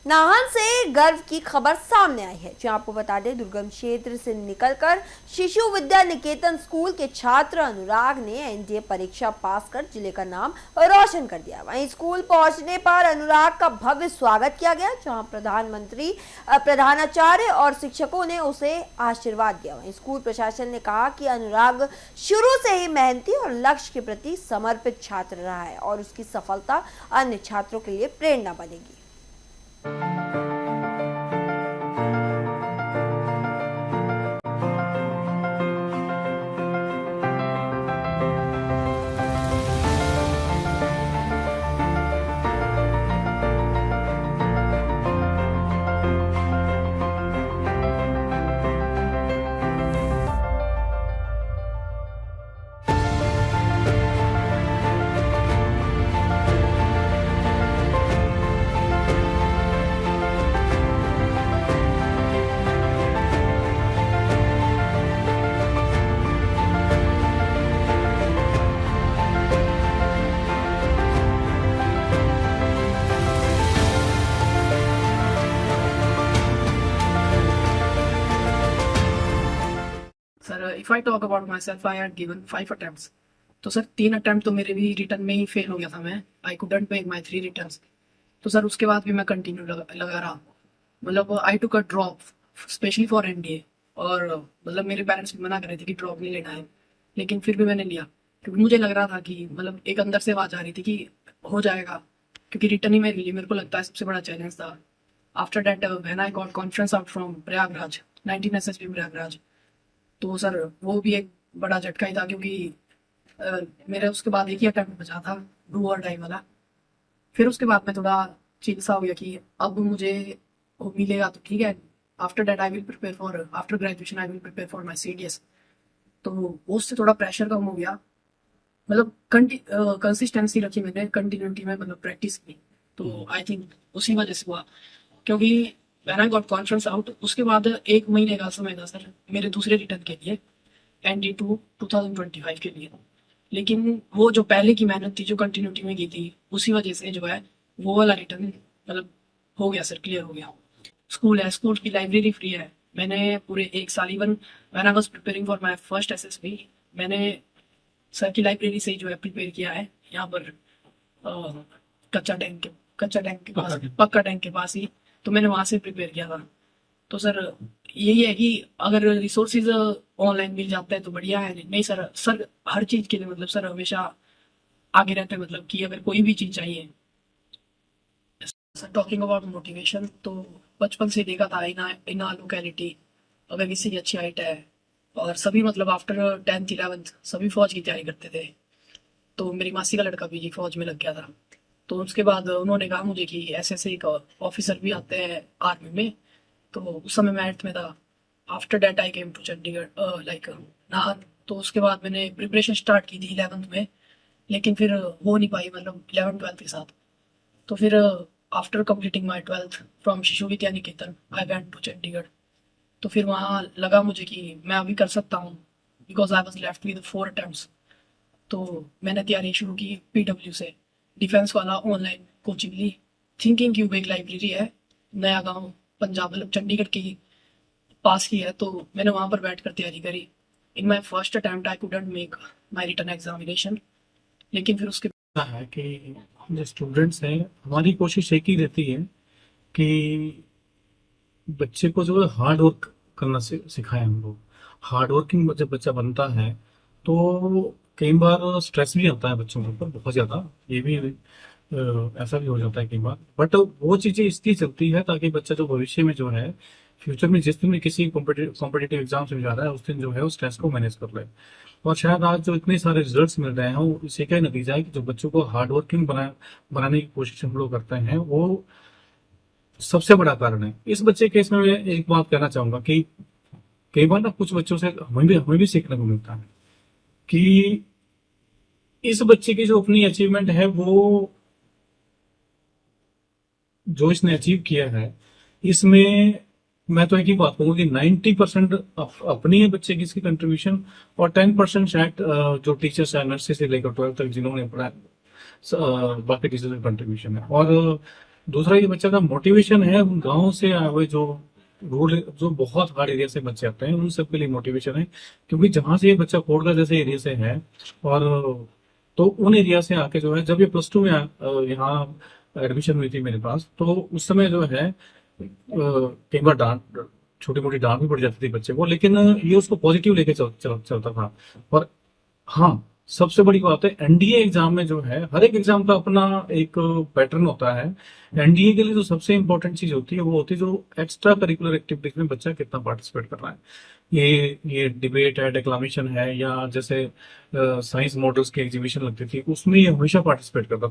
नाहन से गर्व की खबर सामने आई है। जी आपको बता दें, दुर्गम क्षेत्र से निकलकर शिशु विद्या निकेतन स्कूल के छात्र अनुराग ने एनडीए परीक्षा पास कर जिले का नाम रोशन कर दिया। वहीं स्कूल पहुंचने पर अनुराग का भव्य स्वागत किया गया, जहां प्रधानमंत्री, प्रधानाचार्य और शिक्षकों ने उसे आशीर्वाद दिया। वहीं स्कूल प्रशासन ने कहा कि अनुराग शुरू से ही मेहनती और लक्ष्य के प्रति समर्पित छात्र रहा है और उसकी सफलता अन्य छात्रों के लिए प्रेरणा बनेगी। Sir, if I talk about my self, I had given 5 attempts. तो सर 3 अटेम्प्ट तो मेरे भी रिटर्न में ही फेल हो गया था। मैं I couldn't make my 3 returns. तो सर उसके बाद भी मैं कंटिन्यू लगा रहा। मतलब I took a drop specially for NDA. और मतलब मेरे पेरेंट्स भी मना कर रहे थे कि ड्रॉप नहीं लेना है, लेकिन फिर भी मैंने लिया क्योंकि मुझे लग रहा था कि मतलब एक अंदर से आवाज आ रही थी कि हो जाएगा, क्योंकि रिटर्न ही मेरे लिए मेरे को लगता है सबसे बड़ा चैलेंज था। After that when I got conference out from Prayagraj, 19 SSB Prayagraj, तो सर वो भी एक बड़ा झटका ही था, क्योंकि मेरे उसके बाद एक ही अटेम्प्ट बचा था, डू और डाई वाला। फिर उसके बाद में थोड़ा चिल सा हो गया कि अब मुझे वो मिलेगा तो ठीक है। After that I will prepare for, after graduation I will prepare for my CDS. तो उससे थोड़ा प्रेशर कम हो गया। मतलब कंसिस्टेंसी रखी मैंने, कंटिन्यूटी में मतलब प्रैक्टिस की। तो आई थिंक उसी वजह से हुआ, क्योंकि when I got conference out उसके बाद 1 महीने का समय था सर मेरे दूसरे रिटर्न के लिए, एनडी टू 2025 के लिए। लेकिन वो जो पहले की मेहनत थी जो कंटिन्यूटी में की थी, उसी वजह से जो है वो वाला रिटर्न मतलब हो गया सर, क्लियर हो गया। स्कूल है, स्कूल की लाइब्रेरी फ्री है। मैंने पूरे 1 साल, even when I was preparing for my first SSB, मैंने सर की लाइब्रेरी से ही जो है प्रिपेयर किया है। यहाँ पर अ, कच्चा टैंक के पास, पक्का टैंक के पास ही, तो मैंने वहां से प्रिपेयर किया था। तो सर यही है कि अगर रिसोर्सेज ऑनलाइन मिल जाता है तो बढ़िया है। नहीं सर, हर चीज के लिए मतलब सर हमेशा आगे रहते हैं, मतलब कि अगर कोई भी चीज चाहिए। सर टॉकिंग अबाउट मोटिवेशन, तो बचपन से देखा था इन आर लोकेलिटी, अगर किसी की अच्छी हाइट है, और सभी मतलब आफ्टर 10th 11th सभी फौज की तैयारी करते थे। तो मेरी मासी का लड़का भी फौज में लग गया था। तो उसके बाद उन्होंने कहा मुझे कि ऐसे ऐसे एक ऑफिसर भी आते हैं आर्मी में। तो उस समय मैं 8th में था। After that I came to Chandigarh, like Nahan. तो उसके बाद मैंने प्रिपरेशन स्टार्ट की थी 11th में, लेकिन फिर हो नहीं पाई, मतलब 11th 12th के साथ। तो फिर after completing my 12th from Shishu Vidya Niketan, I went to Chandigarh. तो फिर वहाँ लगा मुझे कि मैं अभी कर सकता हूँ, because I was left with 4 attempts. तो मैंने तैयारी शुरू की पीडब्ल्यू से, डिफेंस वाला ऑनलाइन कोचिंग ली। थिंकिंग क्यूब एक लाइब्रेरी है, नया गांव पंजाब, मतलब चंडीगढ़ की पास की है। तो मैंने वहां पर बैठ कर तैयारी करी। In my first attempt I couldn't make my return examination, लेकिन फिर उसके है कि हम जो स्टूडेंट्स हैं, हमारी कोशिश एक ही रहती है कि बच्चे को जो है हार्ड वर्क करना सिखाएं हम लोग। हार्ड वर्किंग जब बच्चा बनता है तो कई बार स्ट्रेस भी आता है बच्चों के ऊपर बहुत ज्यादा। ये भी ऐसा भी हो जाता है कई बार, बट वो चीजें इसलिए चलती है ताकि बच्चा जो भविष्य में जो है, फ्यूचर में जिस दिन भी किसी कॉम्पिटेटिव एग्जाम्स में जा रहा है, उस दिन जो है उस स्ट्रेस को मैनेज कर ले। और शायद आज जो इतने सारे रिजल्ट्स मिल रहे हैं, इसी का ही नतीजा है कि जो बच्चों को हार्ड वर्किंग बनाने की कोशिश हम लोग करते हैं, वो सबसे बड़ा कारण है। इस बच्चे केस में मैं एक बात कहना चाहूंगा कि कई बार ना कुछ बच्चों से हमें भी सीखने को मिलता है कि इस बच्चे की जो अपनी अचीवमेंट है, वो जो इसने अचीव किया है, इसमें मैं तो एक ही बात कहूंगा कि 90% अपनी है बच्चे की इसकी कंट्रीब्यूशन, और 10% शायद जो टीचर्स है नर्सरी से लेकर 12th तक जिन्होंने पढ़ाया, बाकी टीचर्स का कंट्रीब्यूशन है। और दूसरा ये बच्चा का मोटिवेशन है, उन गाँव से आए हुए जो बहुत हार्ड एरिया से बच्चे आते हैं उन सबके लिए मोटिवेशन है, क्योंकि जहां से ये बच्चा कोटला जैसे एरिया से है और तो उन एरिया से आके जो है, जब ये +2 में यहाँ एडमिशन हुई थी मेरे पास, तो उस समय जो है कई बार डांट, छोटी मोटी डांट भी पड़ जाती थी बच्चे को, लेकिन ये उसको पॉजिटिव लेके चलता था। और हाँ, सबसे बड़ी बात है, एनडीए एग्जाम में जो है, हर एक एग्जाम का अपना एक पैटर्न होता है। एनडीए के लिए जो सबसे इंपॉर्टेंट चीज होती है वो होती है जो एक्स्ट्रा करिकुलर एक्टिविटीज में बच्चा कितना पार्टिसिपेट कर रहा है। ये डिबेट है, डिक्लामेशन है, या जैसे साइंस मॉडल्स की एग्जीबिशन लगती थी, उसमें ये हमेशा पार्टिसिपेट करता था।